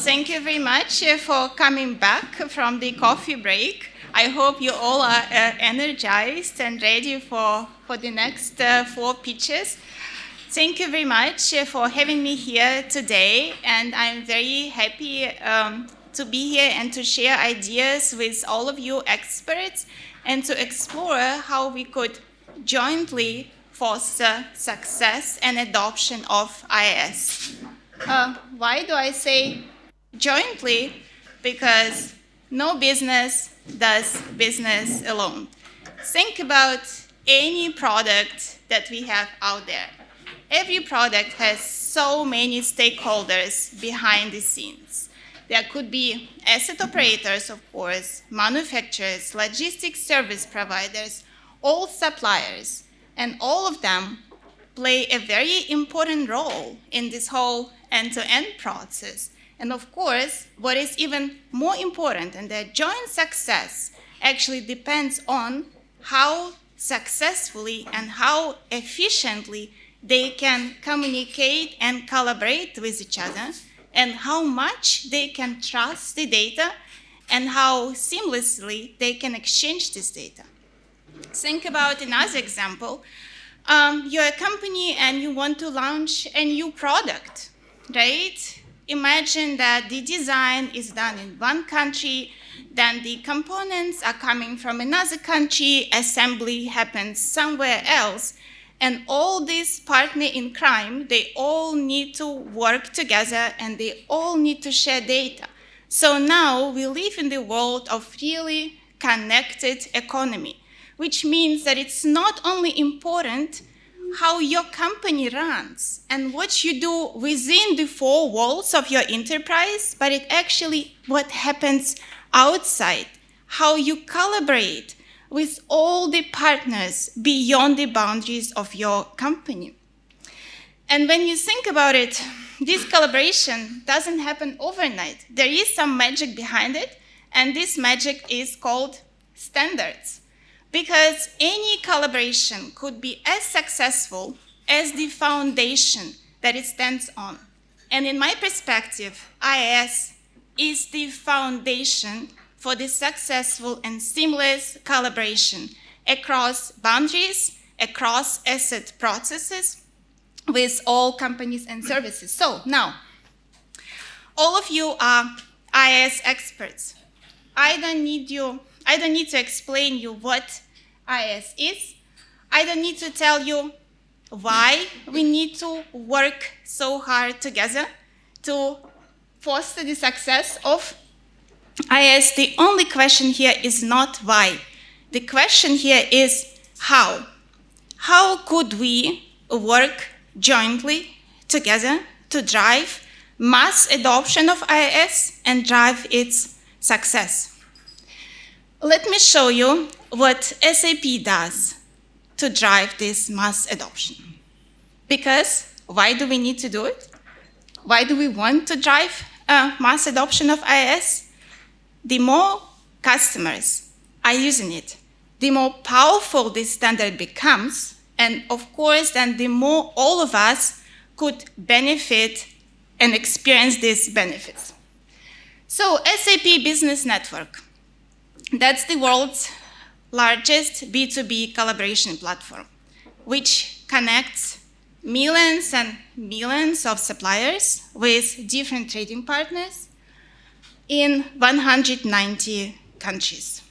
Thank you very much for coming back from the coffee break. I hope you all are energized and ready for the next 4 pitches. Thank you very much for having me here today, and I'm very happy to be here and to share ideas with all of you experts and to explore how we could jointly foster success and adoption of IAS. Why do I say jointly? Because no business does business alone. Think about any product that we have out there. Every product has so many stakeholders behind the scenes. There could be asset operators, of course, manufacturers, logistics service providers, all suppliers, and all of them play a very important role in this whole end-to-end process. And of course, what is even more important, and their joint success actually depends on how successfully and how efficiently they can communicate and collaborate with each other, and how much they can trust the data, and how seamlessly they can exchange this data. Think about another example. You're a company and you want to launch a new product, right? Imagine that the design is done in one country, then the components are coming from another country, assembly happens somewhere else, and all these partners in crime, they all need to work together and they all need to share data. So now we live in the world of really connected economy, which means that it's not only important how your company runs and what you do within the 4 walls of your enterprise, but it actually what happens outside, how you collaborate with all the partners beyond the boundaries of your company. And when you think about it, this collaboration doesn't happen overnight. There is some magic behind it, and this magic is called standards. Because any collaboration could be as successful as the foundation that it stands on. And in my perspective, IAS is the foundation for the successful and seamless collaboration across boundaries, across asset processes, with all companies and services. So now, all of you are IAS experts. I don't need to explain you what IAS is. I don't need to tell you why we need to work so hard together to foster the success of IAS. The only question here is not why. The question here is how. How could we work jointly together to drive mass adoption of IAS and drive its success? Let me show you what SAP does to drive this mass adoption. Because why do we need to do it? Why do we want to drive mass adoption of IAS? The more customers are using it, the more powerful this standard becomes, and of course, then the more all of us could benefit and experience these benefits. So SAP Business Network. That's the world's largest B2B collaboration platform, which connects millions and millions of suppliers with different trading partners in 190 countries.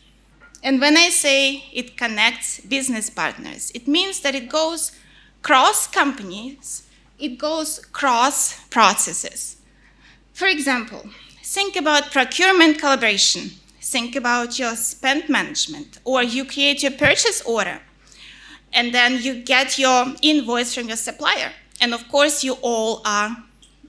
And when I say it connects business partners, it means that it goes cross companies, it goes cross processes. For example, think about procurement collaboration. Think about your spend management, or you create your purchase order, and then you get your invoice from your supplier. And of course, you all are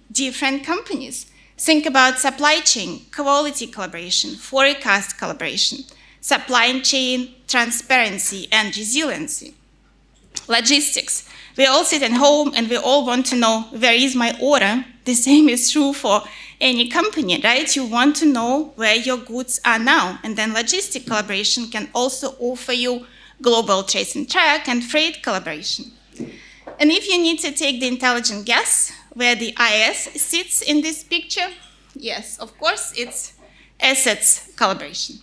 different companies. Think about supply chain, quality collaboration, forecast collaboration, supply chain transparency and resiliency. Logistics. We all sit at home and we all want to know, where is my order? The same is true for any company, right? You want to know where your goods are now. And then logistic collaboration can also offer you global trace and track and freight collaboration. And if you need to take the intelligent guess where the IAS sits in this picture, Yes, of course, it's assets collaboration.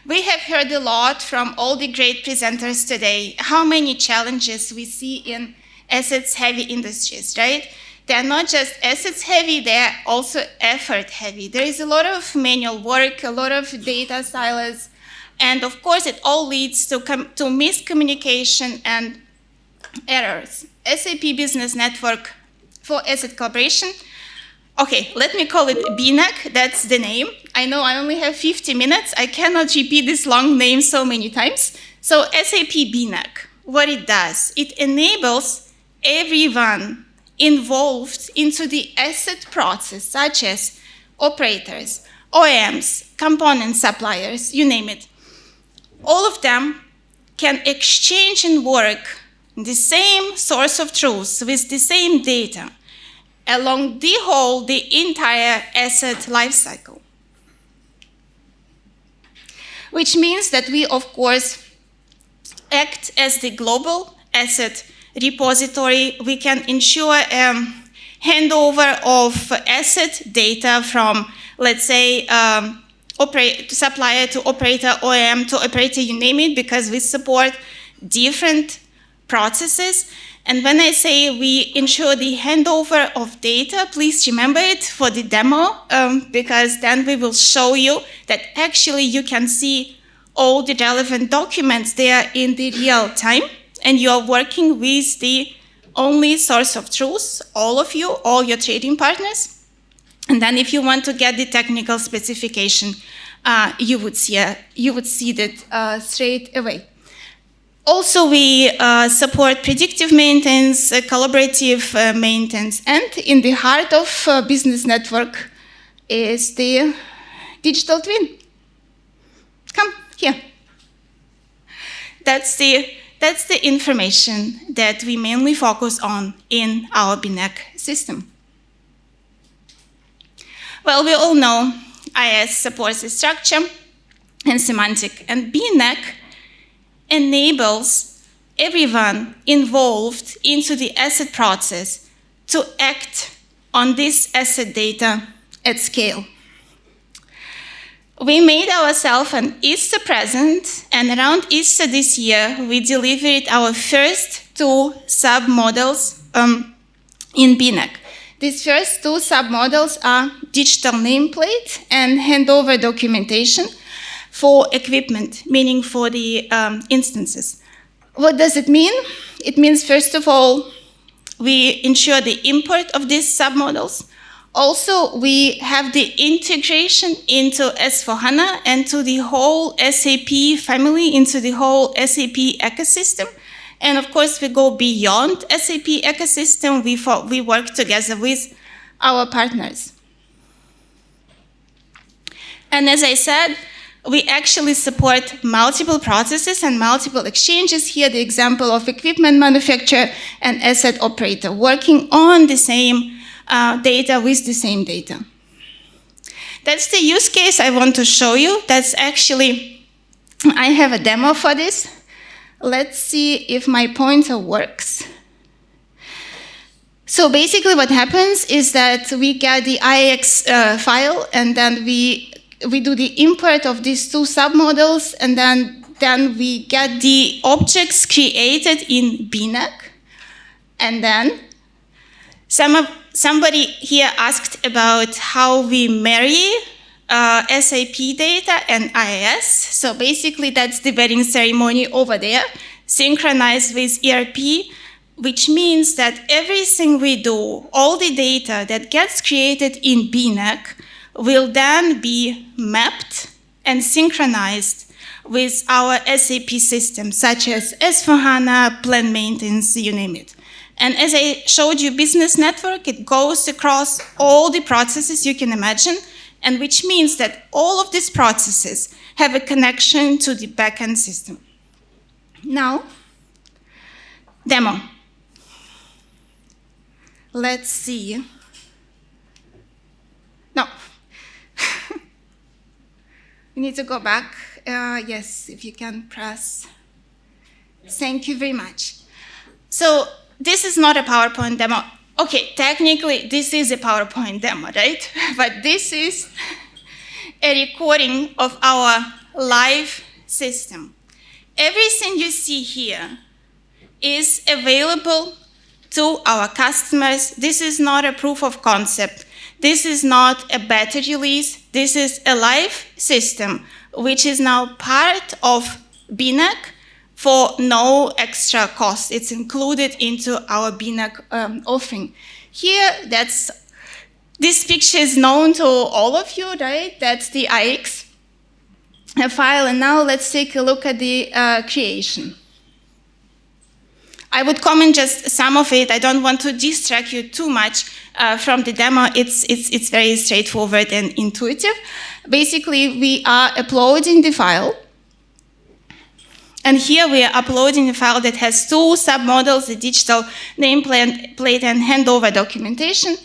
We have heard a lot from all the great presenters today, how many challenges we see in assets-heavy industries, right? They're not just assets-heavy, they're also effort-heavy. There is a lot of manual work, a lot of data silos, and of course, it all leads to miscommunication and errors. SAP Business Network for Asset Collaboration. Okay, let me call it BNAC, that's the name. I know I only have 50 minutes. I cannot repeat this long name so many times. So SAP BNAC, what it does, it enables everyone involved into the asset process, such as operators, OEMs, component suppliers, you name it. All of them can exchange and work the same source of truth with the same data along the entire asset lifecycle. Which means that we, of course, act as the global asset repository. We can ensure handover of asset data from, let's say, supplier to operator, OEM to operator, you name it, because we support different processes. And when I say we ensure the handover of data, please remember it for the demo, because then we will show you that actually you can see all the relevant documents there in the real time, and you are working with the only source of truth, all of you, all your trading partners. And then if you want to get the technical specification, you would see that straight away. Also, we support predictive maintenance, collaborative maintenance, and in the heart of business network is the digital twin. Come here. That's the information that we mainly focus on in our BNAC system. Well, we all know IS supports the structure and semantic, and BNAC enables everyone involved into the asset process to act on this asset data at scale. We made ourselves an Easter present, and around Easter this year, we delivered our first 2 submodels in BNAC. These first 2 submodels are digital nameplate and handover documentation for equipment, meaning for the instances. What does it mean? It means, first of all, we ensure the import of these submodels. Also, we have the integration into S/4HANA and to the whole SAP family, into the whole SAP ecosystem. And of course, we go beyond SAP ecosystem. We work together with our partners. And as I said, we actually support multiple processes and multiple exchanges. Here, the example of equipment manufacturer and asset operator working on the same data with the same data. That's the use case I want to show you. That's actually, I have a demo for this. Let's see if my pointer works. So basically what happens is that we get the IX file, and then we do the import of these 2 submodels, and then we get the objects created in BNAC. And then somebody here asked about how we marry SAP data and IIS. So basically that's the wedding ceremony over there, synchronized with ERP, which means that everything we do, all the data that gets created in BNAC, will then be mapped and synchronized with our SAP system, such as S/4HANA, plant maintenance, you name it. And as I showed you, business network, it goes across all the processes you can imagine, and which means that all of these processes have a connection to the backend system. Now, demo. Let's see. No. We need to go back. Yes, if you can press. Thank you very much. So this is not a PowerPoint demo. Okay, technically, this is a PowerPoint demo, right? But this is a recording of our live system. Everything you see here is available to our customers. This is not a proof of concept. This is not a beta release. This is a live system, which is now part of BNAC for no extra cost. It's included into our BNAC offering. Here, this picture is known to all of you, right? That's the IX file. And now let's take a look at the creation. I would comment just some of it. I don't want to distract you too much from the demo. It's very straightforward and intuitive. Basically, we are uploading the file. And here we are uploading a file that has two submodels, the digital nameplate and handover documentation.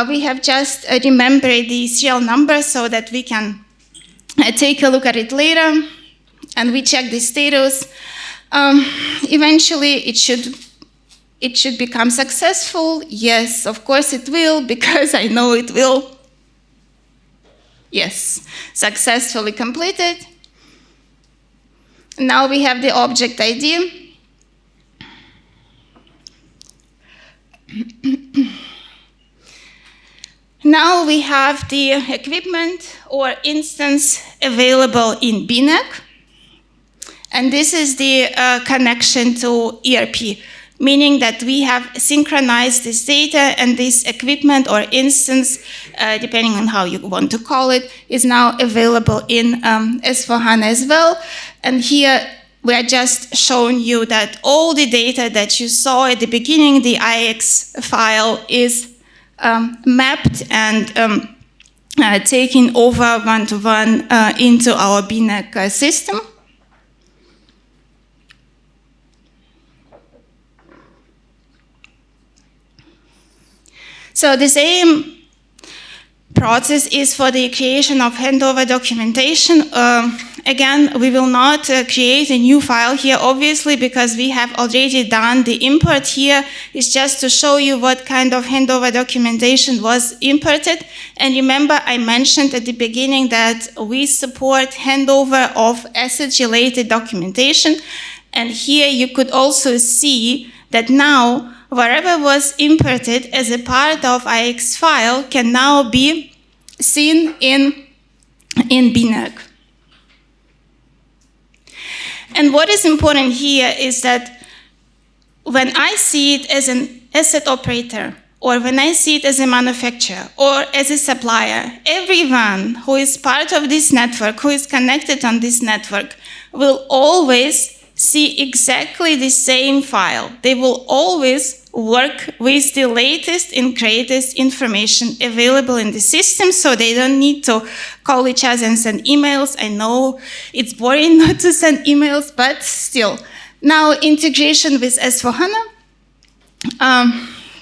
We have just remembered the serial number so that we can take a look at it later. And we check the status. Eventually, it should become successful. Yes, of course it will, because I know it will. Yes, successfully completed. Now we have the object ID. Now we have the equipment or instance available in BNAC. And this is the connection to ERP, meaning that we have synchronized this data, and this equipment or instance, depending on how you want to call it, is now available in S/4HANA as well. And here we are just showing you that all the data that you saw at the beginning, the IX file, is mapped and taken over one-to-one into our BNAC system. So the same process is for the creation of handover documentation. Again, we will not create a new file here, obviously, because we have already done the import here. It's just to show you what kind of handover documentation was imported. And remember, I mentioned at the beginning that we support handover of asset-related documentation. And here you could also see that now whatever was imported as a part of IX file can now be seen in BNAC. And what is important here is that when I see it as an asset operator, or when I see it as a manufacturer or as a supplier, everyone who is part of this network, who is connected on this network, will always see exactly the same file. They will always work with the latest and greatest information available in the system, so they don't need to call each other and send emails. I know it's boring not to send emails, but still. Now, integration with S/4HANA.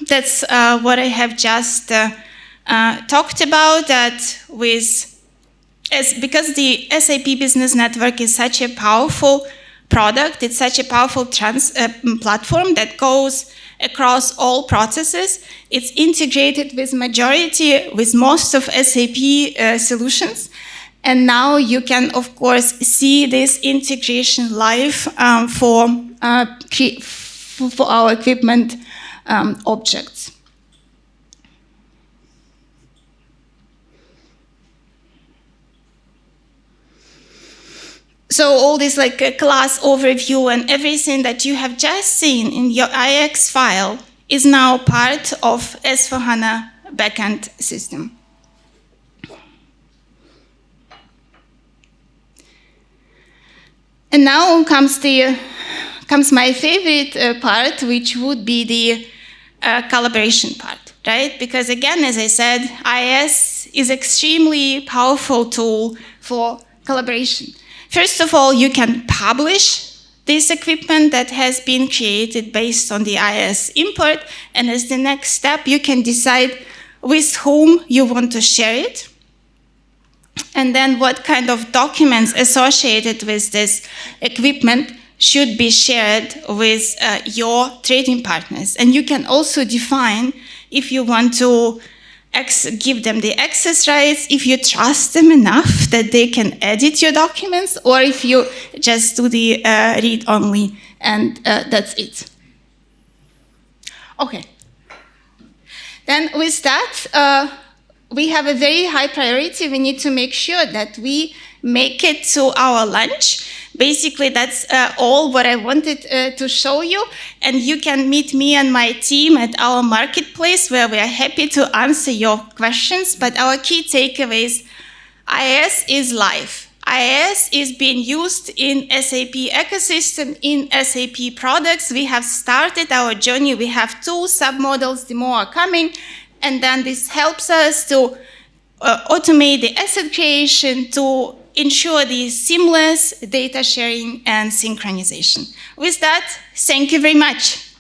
That's what I have just talked about, that because the SAP Business Network is such a powerful product, it's such a powerful platform that goes across all processes. It's integrated with most of SAP solutions. And now you can, of course, see this integration live for our equipment objects. So all this like a class overview and everything that you have just seen in your IX file is now part of S/4HANA backend system. And now comes my favorite part, which would be the collaboration part, right? Because again, as I said, IS is extremely powerful tool for collaboration. First of all, you can publish this equipment that has been created based on the IS import, and as the next step, you can decide with whom you want to share it, and then what kind of documents associated with this equipment should be shared with your trading partners. And you can also define if you want to give them the access rights, if you trust them enough that they can edit your documents, or if you just do the read only and that's it. Okay. Then with that, we have a very high priority. We need to make sure that we make it to our lunch. Basically, that's all what I wanted to show you. And you can meet me and my team at our marketplace, where we are happy to answer your questions. But our key takeaway is IAS is live. IAS is being used in SAP ecosystem, in SAP products. We have started our journey. We have 2 submodels, the more are coming. And then this helps us to automate the asset creation, to ensure the seamless data sharing and synchronization. With that, thank you very much.